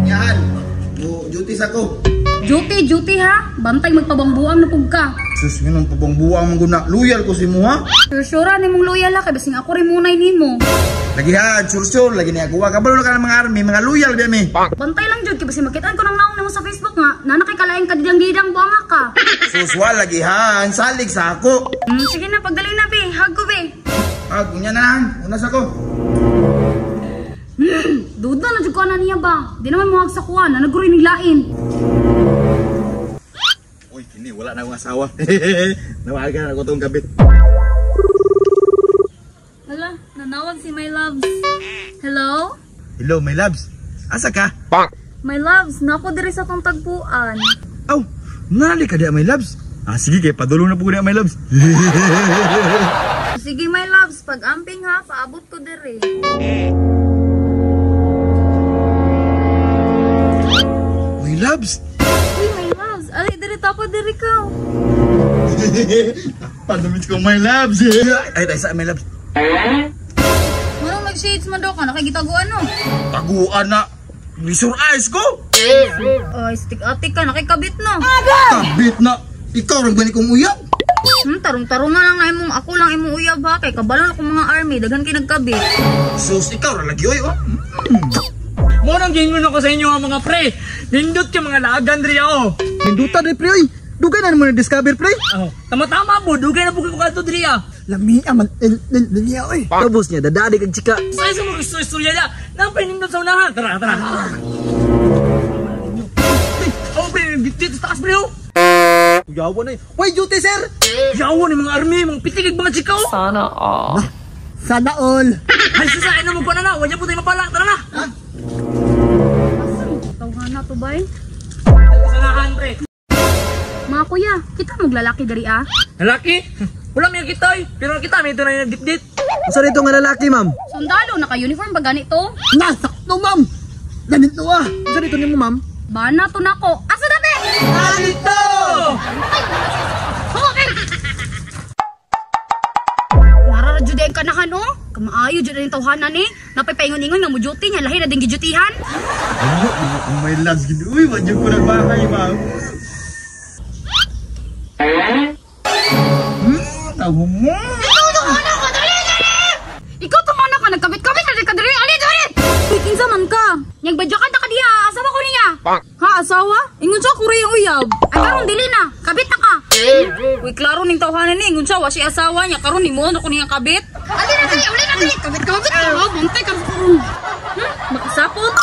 Yan. Duty ako. Duty ha? Bantay magpabangbuang na pug ka. Sus, yun ang pabangbuang mong guna. Loyal ko si mo ha? Sure ni mong loyal ha, kaya basing ako rin munay nimo. Lagi ha, sure, lagi niya kuha. Kabalo ka ng mga army, mga loyal ba mi? Bantay lang jud, kaya basing makitaan ko ng naong nimo sa Facebook nga, nanakay kalaing kadidang-didang buanga ka. Sus, lagi ha, ang salig sa ako. Sige na, pagdali na be, hug ko be. Kunya na, unas ako. Duda na jud ko na niya ba? Di naman muhag sa kuha na naguri ning lain. Uy, kini wala na akong asawa. Nawagan ako tong kabit. Hala, nanawag si my loves. Hello? Hello, my loves. Asa ka? My loves, nako diri sa tong tagpuan. Aw, nali ka di my loves. Sige kay padulong na po di my loves. Sige my loves, pag amping ha, paabot ko diri. My loves. Uy, my loves, ali diri tapo diri ka. Padumit ko my loves. Ay, sa my loves. Marong mag-shades man daw ka, nakikitaguan no? Taguan na. Lisur eyes ko. Ay, stick-atik ka, nakikabit no? Kabit na. Ikaw rin ba ni kong uyab? Tarong-tarong nga lang na imong, ako lang imong uyab ha, kay kabalon akong mga army, daghan kinagkabit. Sus, ikaw rin lagi oy, oh. Munang gingon ako sa inyo mga pre. Nindot ka mga lagan diri ako. Nindutan rin pre, oy. Dugay na naman na-discover pre. Tama-tama po, dugay na po kayo kato diri ah. Lami aman, laliya oy. Tapos niya, dadadi kag chika. Sa isa mo istorya ya. Napay nindot sa unahan. Tara. Oh, pre, dito sa taas pre oh. Yawa na eh. Why duty sir? Yawa ni mga army, mga pitigig mga chika oh. Sana all. Ay, sasain na mo ko na. Wanya po tayo mapala. Tara na. Tawhan na to bay. Sanahan pre. Mga kuya, kita maglalaki dari ah. Lalaki? Wala may kita eh. Pero kita may ito na yung dip-dip. Asa rito nga lalaki ma'am? Sundalo, naka-uniform ba ganito? Nasakto ma'am. Ganito ah. Asa rito niyo mo ma'am? Bana to nako. Asa na be? Ganito! Okay. Nararajudean ka na ka no? Kamaayo dyan na yung tawhanan eh. Napay-paingon-ingon nga mo duty niya. Lahi na din gijutihan. Ano? May loves gini. Uy, wad yung kurang bahay ma'am. Tawo mo. Ikaw tumana ka, nagkabit-kabit na ka diri. Ali diri. Uy, kinsa man ka? Nyag badyakan ta ka diha. Asawa ko niya. Ha, asawa? Ingon siya kuri yung uyab. Ay karon dili na. Kabit na ka. Uy, klaro ning tawhanan ni. Ingon siya wa si asawa niya. Karon ni mo ko niya kabit. Ali na diri, uli na diri. Kabit-kabit ka. Buntay ka karon. Makasapot.